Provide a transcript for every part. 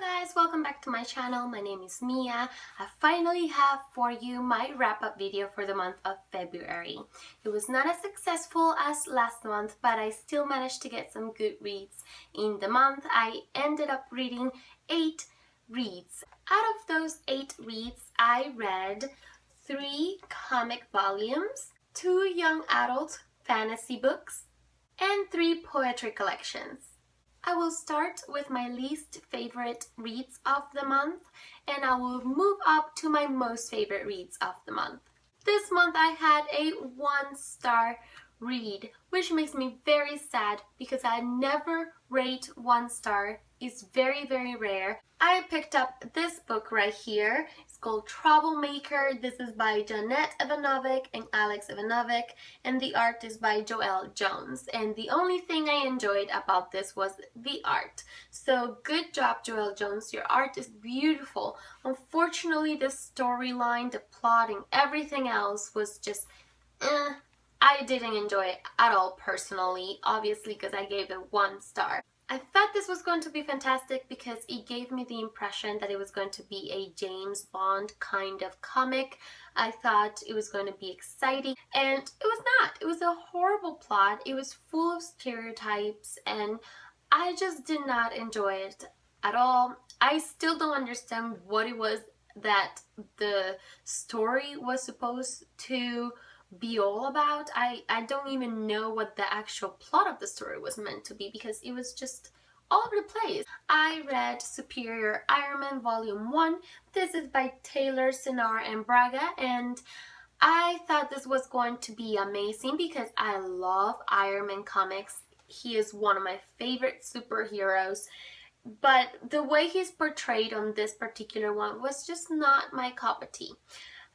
Hello guys, welcome back to my channel. My name is Mia. I finally have for you my wrap-up video for the month of February. It was not as successful as last month, but I still managed to get some good reads in the month. I ended up reading 8 reads. Out of those 8 reads, I read 3 comic volumes, 2 young adult fantasy books, and 3 poetry collections. I will start with my least favorite reads of the month, and I will move up to my most favorite reads of the month. This month I had a 1-star read, which makes me very sad because I never rate 1 star. It's very, very rare. I picked up this book right here. It's called Troublemaker. This is by Evanovich and Alex Evanovich, and the art is by Joelle Jones. And the only thing I enjoyed about this was the art. So good job, Joelle Jones. Your art is beautiful. Unfortunately, the storyline, the plot, and everything else was just I didn't enjoy it at all personally, obviously because I gave it 1 star. I thought this was going to be fantastic because it gave me the impression that it was going to be a James Bond kind of comic. I thought it was going to be exciting, and it was not. It was a horrible plot. It was full of stereotypes, and I just did not enjoy it at all. I still don't understand what it was that the story was supposed to be all about. I don't even know what the actual plot of the story was meant to be because it was just all over the place. I read Superior Iron Man Volume 1. This is by Taylor, Çinar, and Braga, and I thought this was going to be amazing because I love Iron Man comics. He is one of my favorite superheroes, but the way he's portrayed on this particular one was just not my cup of tea.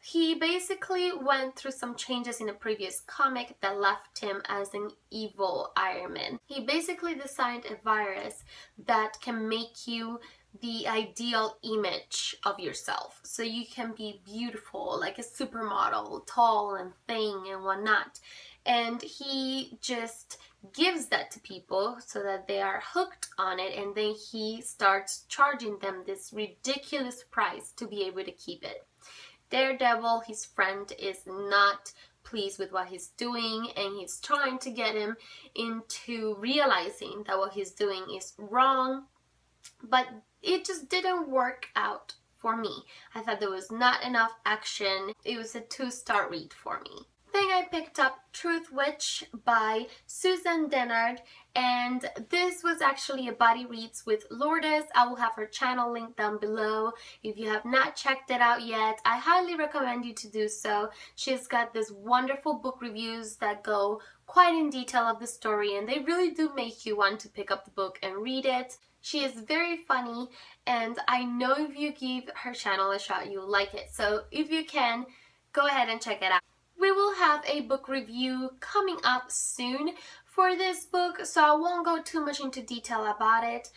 He basically went through some changes in a previous comic that left him as an evil Iron Man. He basically designed a virus that can make you the ideal image of yourself. So you can be beautiful, like a supermodel, tall and thin and whatnot. And he just gives that to people so that they are hooked on it, and then he starts charging them this ridiculous price to be able to keep it. Daredevil, his friend, is not pleased with what he's doing, and he's trying to get him into realizing that what he's doing is wrong, but it just didn't work out for me. I thought there was not enough action. It was a 2-star read for me. Then I picked up Truthwitch by Susan Dennard, and this was actually a buddy reads with Lourdes. I will have her channel linked down below. If you have not checked it out yet, I highly recommend you to do so. She's got this wonderful book reviews that go quite in detail of the story, and they really do make you want to pick up the book and read it. She is very funny, and I know if you give her channel a shot, you'll like it. So if you can, go ahead and check it out. We will have a book review coming up soon for this book, so I won't go too much into detail about it.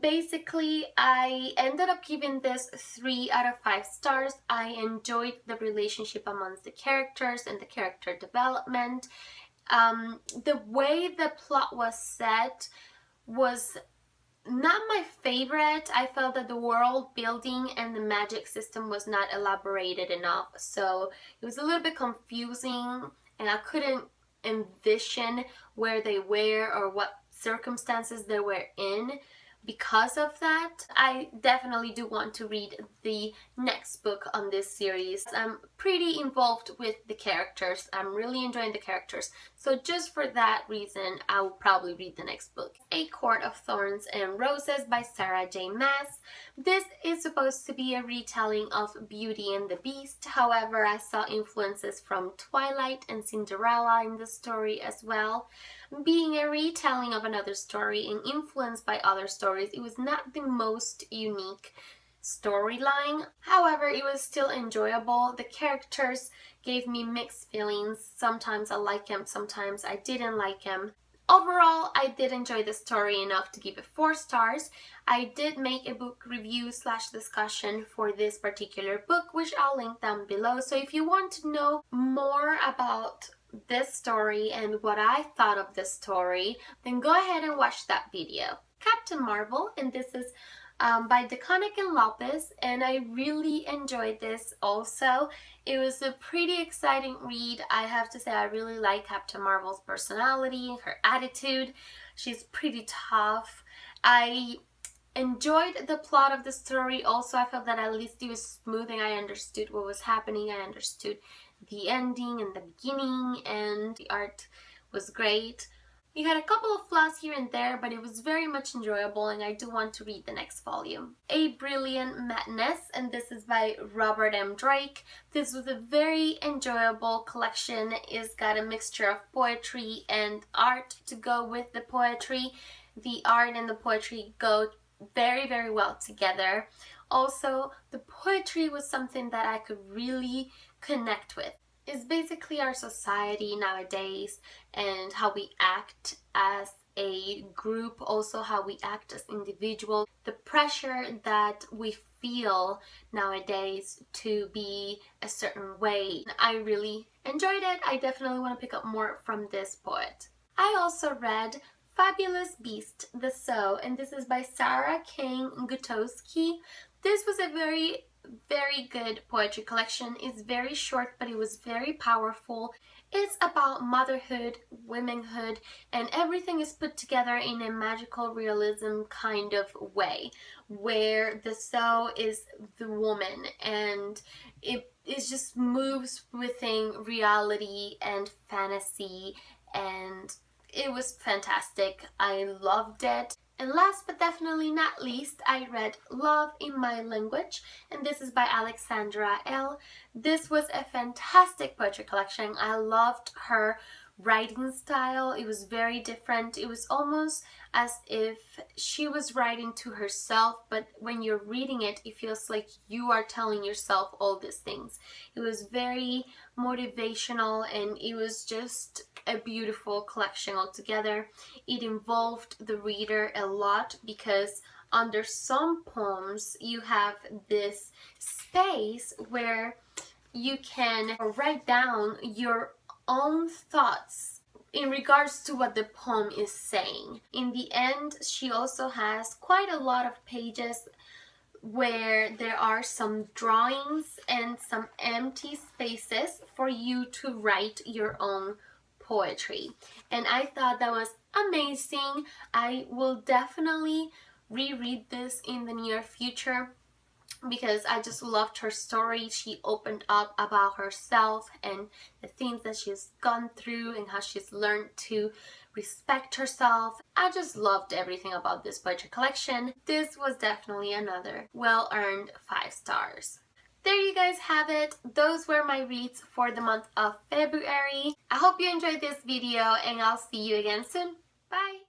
Basically, I ended up giving this 3 out of 5 stars. I enjoyed the relationship amongst the characters and the character development. The way the plot was set was not my favorite. I felt that the world building and the magic system was not elaborated enough, so it was a little bit confusing, and I couldn't envision where they were or what circumstances they were in because of that. I definitely do want to read the next book on this series. I'm pretty involved with the characters. I'm really enjoying the characters. So just for that reason, I will probably read the next book. A Court of Thorns and Roses by Sarah J. Maas. This is supposed to be a retelling of Beauty and the Beast. However, I saw influences from Twilight and Cinderella in the story as well. Being a retelling of another story and influenced by other stories, it was not the most unique storyline. However, it was still enjoyable. The characters gave me mixed feelings. Sometimes I liked them, sometimes I didn't like them. Overall, I did enjoy the story enough to give it 4 stars. I did make a book review / discussion for this particular book, which I'll link down below. So if you want to know more about this story and what I thought of this story, then go ahead and watch that video. Captain Marvel, and this is by DeConnick and Lopez, and I really enjoyed this also. It was a pretty exciting read. I have to say I really like Captain Marvel's personality, her attitude. She's pretty tough. I enjoyed the plot of the story. Also, I felt that at least it was smoothing. I understood what was happening. I understood the ending and the beginning, and the art was great. We had a couple of flaws here and there, but it was very much enjoyable, and I do want to read the next volume. A Brilliant Madness, and this is by Robert M. Drake. This was a very enjoyable collection. It's got a mixture of poetry and art to go with the poetry. The art and the poetry go very, very well together. Also, the poetry was something that I could really connect with. It's basically our society nowadays and how we act as a group, also how we act as individuals, the pressure that we feel nowadays to be a certain way. I really enjoyed it. I definitely want to pick up more from this poet. I also read Fabulous Beast, The Sow, and this is by Sarah Kain Gutowski. This was a very good poetry collection. It's very short, but it was very powerful. It's about motherhood, womanhood, and everything is put together in a magical realism kind of way, where the sow is the woman, and it just moves within reality and fantasy, and it was fantastic. I loved it. And last but definitely not least, I read Love in My Language, and this is by Alexandra, Elle. This was a fantastic poetry collection. I loved her writing style. It was very different. It was almost as if she was writing to herself, but when you're reading it, it feels like you are telling yourself all these things. It was very motivational, and it was just a beautiful collection altogether. It involved the reader a lot because under some poems you have this space where you can write down your own thoughts in regards to what the poem is saying. In the end, she also has quite a lot of pages where there are some drawings and some empty spaces for you to write your own poetry, and I thought that was amazing. I will definitely reread this in the near future because I just loved her story. She opened up about herself and the things that she's gone through and how she's learned to respect herself. I just loved everything about this poetry collection. This was definitely another well-earned 5 stars. There you guys have it. Those were my reads for the month of February. I hope you enjoyed this video, and I'll see you again soon. Bye!